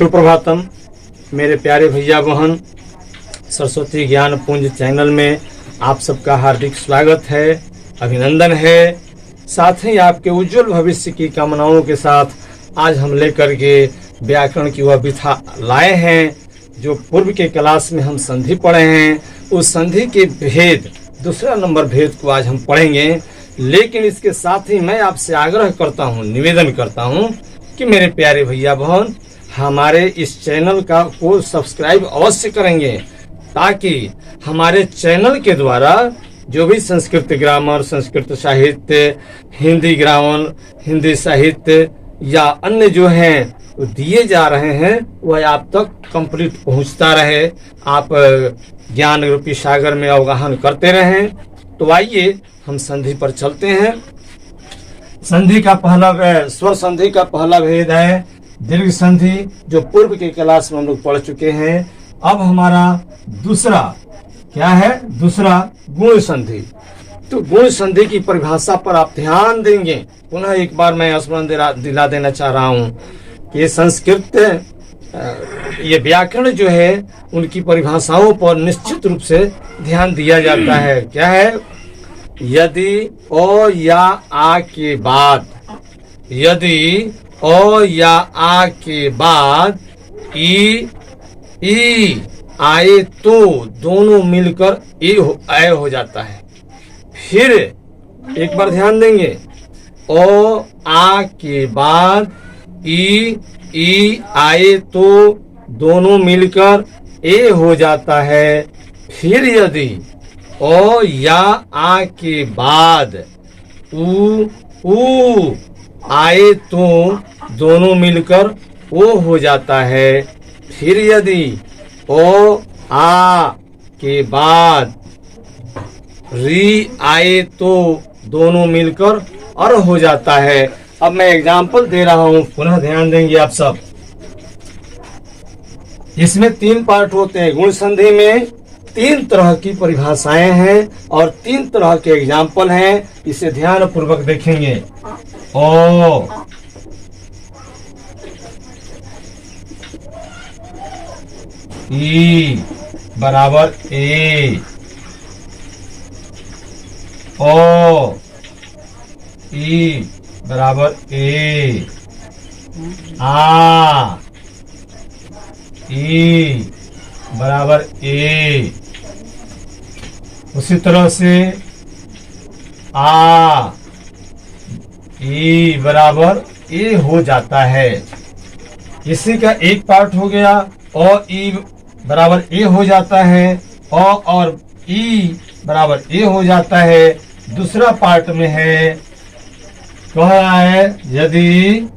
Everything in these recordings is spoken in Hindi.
सुप्रभातम मेरे प्यारे भैया बहन, सरस्वती ज्ञान पुंज चैनल में आप सबका हार्दिक स्वागत है, अभिनंदन है। साथ ही आपके उज्जवल भविष्य की कामनाओं के साथ आज हम लेकर के व्याकरण की वह विधा लाए हैं जो पूर्व के क्लास में हम संधि पढ़े हैं। उस संधि के भेद, दूसरा नंबर भेद को आज हम पढ़ेंगे। लेकिन इसके साथ ही मैं आपसे आग्रह करता हूँ, निवेदन करता हूँ कि मेरे प्यारे भैया बहन हमारे इस चैनल को सब्सक्राइब अवश्य करेंगे, ताकि हमारे चैनल के द्वारा जो भी संस्कृत ग्रामर, संस्कृत साहित्य, हिंदी ग्रामर, हिंदी साहित्य या अन्य जो हैं दिए जा रहे हैं वह आप तक कंप्लीट पहुंचता रहे, आप ज्ञान रूपी सागर में अवगाहन करते रहें। तो आइए हम संधि पर चलते हैं। संधि का पहला स्वर संधि का पहला भेद है दीर्घ संधि, जो पूर्व के क्लास में हम लोग पढ़ चुके हैं। अब हमारा दूसरा क्या है? दूसरा गुण संधि। तो गुण संधि की परिभाषा पर आप ध्यान देंगे। पुनः एक बार मैं स्मरण दिला देना चाह रहा हूँ कि संस्कृत ये व्याकरण जो है उनकी परिभाषाओं पर निश्चित रूप से ध्यान दिया जाता है। क्या है? यदि ओ या आ के बाद, यदि ओ या आ के बाद ई आए तो दोनों मिलकर ए हो जाता है। फिर एक बार ध्यान देंगे, ओ आ के बाद ई आए तो दोनों मिलकर ए हो जाता है। फिर यदि ओ या आ के बाद ऊ आए तो दोनों मिलकर ओ हो जाता है। फिर यदि ओ आ के बाद री आए तो दोनों मिलकर अर हो जाता है। अब मैं एग्जाम्पल दे रहा हूं, पुनः ध्यान देंगे आप सब। इसमें 3 पार्ट होते हैं। गुण संधि में 3 तरह की परिभाषाएं हैं और 3 तरह के एग्जाम्पल हैं। इसे ध्यान पूर्वक देखेंगे। ओ ई बराबर ए, ओ ई बराबर ए, आ ई बराबर ए। उसी तरह से आ ई बराबर ए हो जाता है। इसी का एक पार्ट हो गया। ओ ई बराबर ए हो जाता है, ओ और ई बराबर ए हो जाता है। दूसरा पार्ट में है, कह रहा है यदि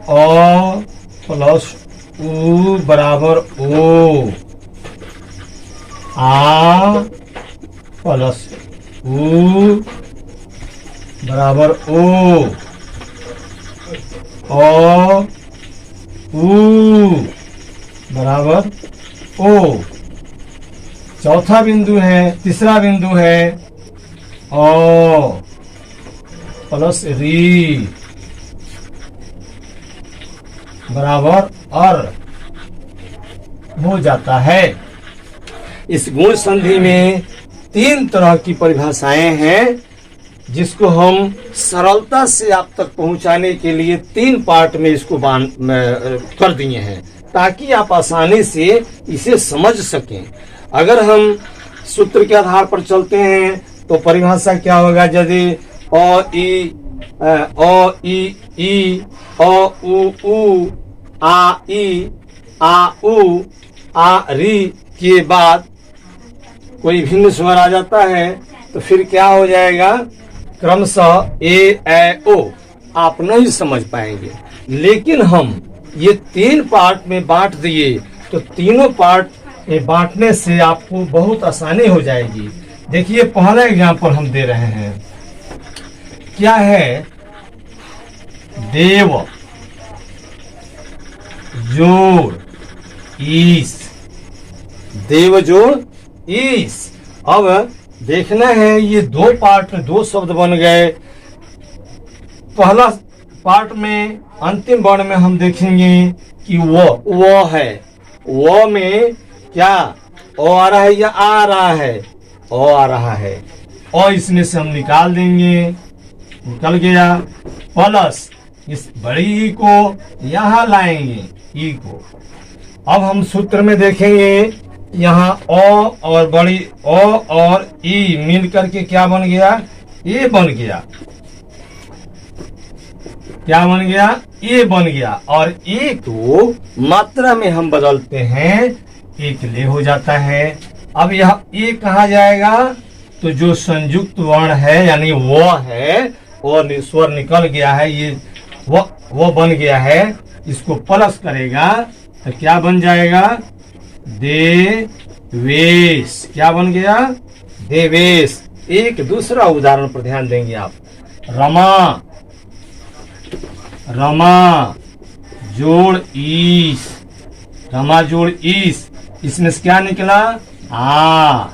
ओ प्लस ऊ बराबर ओ, आ प्लस ऊ बराबर ओ ऊ बराबर ओ। चौथा बिंदु है, तीसरा बिंदु है ओ प्लस री बराबर अर हो जाता है। इस गुण संधि में 3 तरह की परिभाषाएं हैं, जिसको हम सरलता से आप तक पहुंचाने के लिए 3 पार्ट में इसको कर दिए हैं, ताकि आप आसानी से इसे समझ सकें। अगर हम सूत्र के आधार पर चलते हैं तो परिभाषा क्या होगा? यदि ओ ई ओ ऊ आ ई आ ऊ आ री के बाद कोई भिन्न स्वर आ जाता है तो फिर क्या हो जाएगा? क्रमशः ए ओ आप नहीं समझ पाएंगे। लेकिन हम ये 3 पार्ट में बांट दिए तो तीनों पार्ट में बांटने से आपको बहुत आसानी हो जाएगी। देखिए पहला एग्जाम्पल हम दे रहे हैं। क्या है? देव जोड़ ईस, देव जोड़ ईस। अब देखना है, ये 2 पार्ट में 2 शब्द बन गए। पहला पार्ट में अंतिम वर्ण में हम देखेंगे कि वो है, वो में क्या ओ आ रहा है या आ रहा है, ओ आ रहा है, और इसमें से हम निकाल देंगे, निकल गया। प्लस इस बड़ी ई को यहां लाएंगे, ई को। अब हम सूत्र में देखेंगे यहाँ ओ और बड़ी ओ और ई मिल करके क्या बन गया, ए बन गया। क्या बन गया, ए बन गया। और ए को मात्रा में हम बदलते हैं, एक ले हो जाता है। अब यह ए कहा जाएगा, तो जो संयुक्त वर्ण है यानी वो है, वो स्वर निकल गया है, ये वो बन गया है, इसको प्लस करेगा तो क्या बन जाएगा, देवेश। क्या बन गया, देवेश। एक दूसरा उदाहरण पर ध्यान देंगे आप। रमा, रमा जोड़ ईस, रमा जोड़ ईस, इसमें से क्या निकला, आ,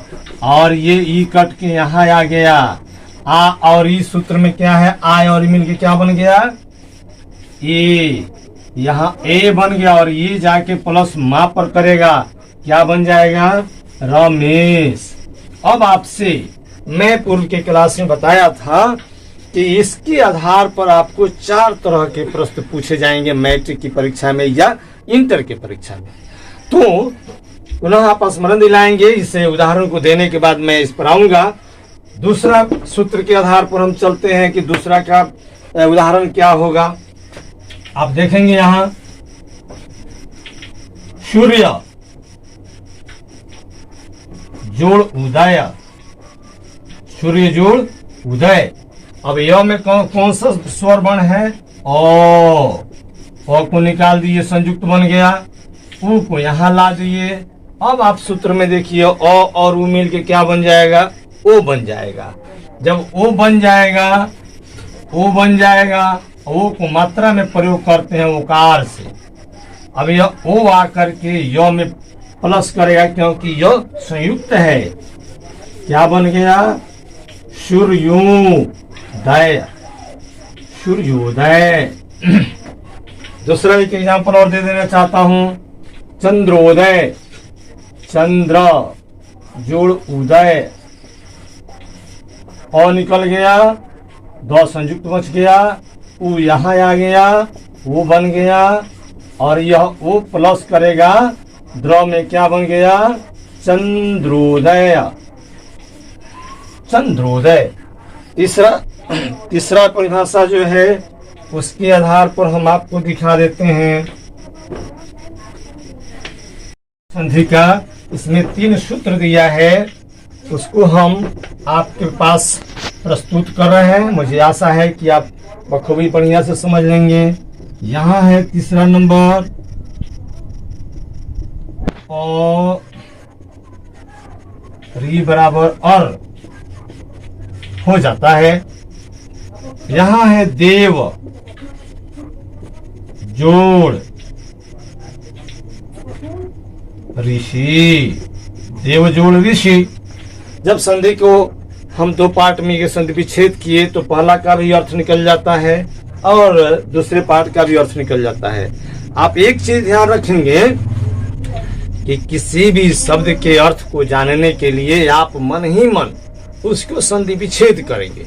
और ये ई कट के यहाँ आ गया, आ और ई सूत्र में क्या है, आ और ई मिलके क्या बन गया, ए। यहाँ ए बन गया और ये जाके प्लस माँ पर करेगा, क्या बन जाएगा, रमेश। अब आपसे मैं पूर्व के क्लास में बताया था कि इसके आधार पर आपको 4 तरह के प्रश्न पूछे जाएंगे मैट्रिक की परीक्षा में या इंटर की परीक्षा में। तो पुनः आप स्मरण दिलाएंगे, इसे उदाहरण को देने के बाद मैं इस पर आऊंगा। दूसरा सूत्र के आधार पर हम चलते हैं कि दूसरा का उदाहरण क्या होगा। आप देखेंगे यहां सूर्य जोड़ उदय, सूर्य जोड़ उदय। अब यह में कौन सा स्वर वर्ण है, ओ को निकाल दिए, संयुक्त बन गया। ऊ को यहां ला दिए। अब आप सूत्र में देखिए ओ और ऊ मिल के क्या बन जाएगा, ओ बन जाएगा। जब ओ बन जाएगा, ओ बन जाएगा, ओ को मात्रा में प्रयोग करते हैं ओकार से। अब यह ओ आकर के य में प्लस करेगा क्योंकि यह संयुक्त है। क्या बन गया, सूर्योदय, सूर्योदय। दूसरा एक एग्जाम्पल और दे देना चाहता हूं, चंद्रोदय, चंद्र जोड़ उदय, और निकल गया, दो संयुक्त बच गया, ऊ यहाँ आ गया, वो बन गया, और यह ओ प्लस करेगा, द्रव में क्या बन गया, चंद्रोदय, चंद्रोदय। तीसरा परिभाषा जो है उसके आधार पर हम आपको दिखा देते हैं संधि का। इसमें 3 सूत्र दिया है, उसको हम आपके पास प्रस्तुत कर रहे हैं। मुझे आशा है कि आप बखूबी बढ़िया से समझ लेंगे। यहाँ है तीसरा नंबर, और री बराबर अर हो जाता है। यहाँ है देव जोड़ ऋषि, देव जोड़ ऋषि। जब संधि को हम 2 पार्ट में ये संधि विच्छेद किए तो पहला का भी अर्थ निकल जाता है और दूसरे पार्ट का भी अर्थ निकल जाता है। आप एक चीज ध्यान रखेंगे कि किसी भी शब्द के अर्थ को जानने के लिए आप मन ही मन उसको संधि विच्छेद करेंगे।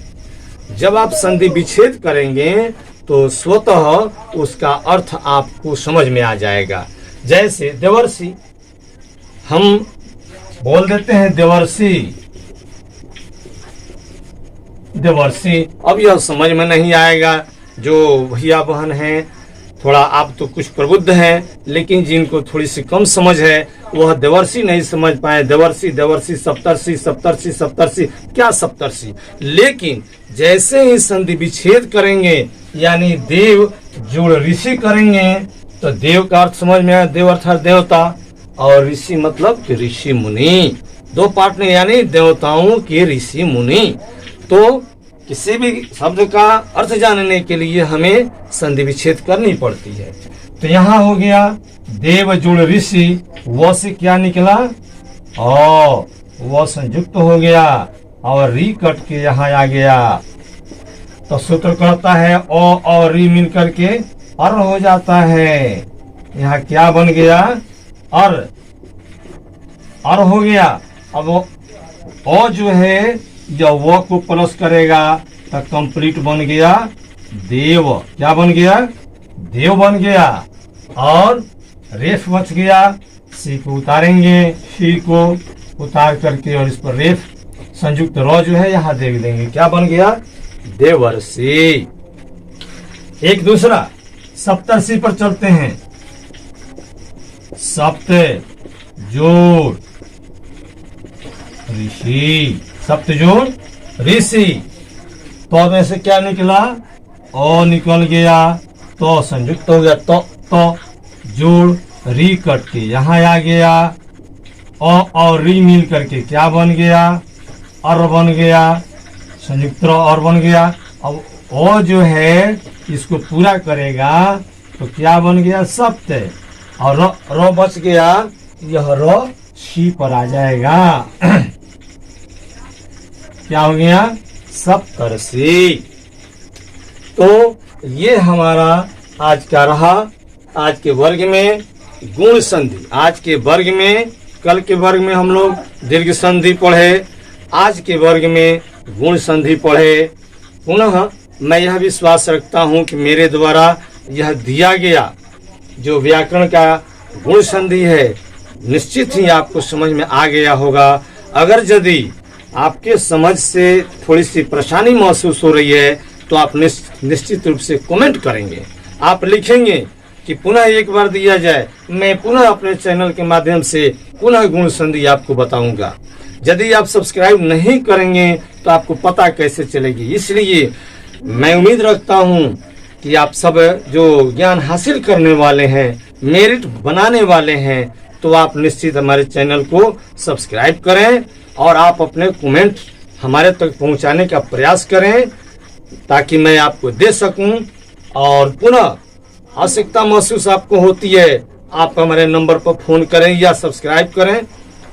जब आप संधि विच्छेद करेंगे तो स्वतः उसका अर्थ आपको समझ में आ जाएगा। जैसे देवर्षि, हम बोल देते हैं देवर्षि, देवर्षि। अब यह समझ में नहीं आएगा, जो भैया बहन हैं, थोड़ा आप तो कुछ प्रबुद्ध हैं, लेकिन जिनको थोड़ी सी कम समझ है वह देवर्षि नहीं समझ पाए। देवर्षि, देवर्षि, सप्तर्षि, सप्तर्षि, सप्तर्षि, क्या सप्तर्षि। लेकिन जैसे ही संधि विच्छेद करेंगे यानी देव जोड़ ऋषि करेंगे तो देव का अर्थ समझ में आया, देव अर्थात देवता, और ऋषि मतलब कि ऋषि मुनि। 2 पार्ट में यानी देवताओं के ऋषि मुनि। तो किसी भी शब्द का अर्थ जानने के लिए हमें संधि विच्छेद करनी पड़ती है। तो यहाँ हो गया देव जोड़ ऋषि, वो से क्या निकला, ओ वो संयुक्त हो गया और री कट के यहाँ आ गया, तो सूत्र कहता है ओ और री मिल करके अर हो जाता है। यहाँ क्या बन गया? अर हो गया। अब ओ जो है जब वो को प्लस करेगा तो कंप्लीट बन गया देव। क्या बन गया? देव बन गया। और रेफ बच गया। सी को उतारेंगे, सी को उतार करके और इस पर रेफ संयुक्त र जो है यहाँ दे देंगे। क्या बन गया? देवर्षि। एक दूसरा सप्तर्षि पर चलते हैं। सप्त जोड़ ऋषि, सप्त जोड़ ऋषि। तो में से क्या निकला? ओ निकल गया, तो संयुक्त हो गया तो जोड़ री कट के यहाँ आ गया। ओ और री मिल करके क्या बन गया? अर बन गया, संयुक्त और बन गया। अब ओ जो है इसको पूरा करेगा तो क्या बन गया? सप्त। और र बच गया, यह र शी पर आ जाएगा। क्या हो गया? सप्तर्षि। तो ये हमारा आज का रहा। आज के वर्ग में गुण संधि, आज के वर्ग में, कल के वर्ग में हम लोग दीर्घ संधि पढ़े, आज के वर्ग में गुण संधि पढ़े। पुनः मैं यह विश्वास रखता हूं कि मेरे द्वारा यह दिया गया जो व्याकरण का गुण संधि है निश्चित ही आपको समझ में आ गया होगा। अगर यदि आपके समझ से थोड़ी सी परेशानी महसूस हो रही है तो आप निश्चित रूप से कमेंट करेंगे, आप लिखेंगे कि पुनः एक बार दिया जाए। मैं पुनः अपने चैनल के माध्यम से पुनः गुण संधि आपको बताऊंगा। यदि आप सब्सक्राइब नहीं करेंगे तो आपको पता कैसे चलेगी। इसलिए मैं उम्मीद रखता हूं कि आप सब जो ज्ञान हासिल करने वाले हैं, मेरिट बनाने वाले हैं, तो आप निश्चित हमारे चैनल को सब्सक्राइब करें और आप अपने कमेंट हमारे तक पहुंचाने का प्रयास करें ताकि मैं आपको दे सकूं। और पुनः आवश्यकता महसूस आपको होती है, आप हमारे नंबर पर फोन करें या सब्सक्राइब करें,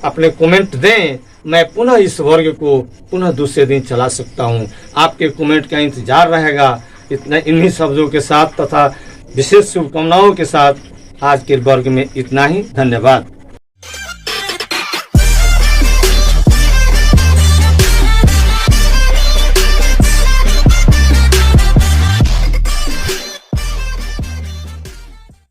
अपने कमेंट दें। मैं पुनः इस वर्ग को पुनः दूसरे दिन चला सकता हूं। आपके कमेंट का इंतजार रहेगा। इतना इन्हीं शब्दों के साथ तथा विशेष शुभकामनाओं के साथ आज के वर्ग में इतना ही। धन्यवाद।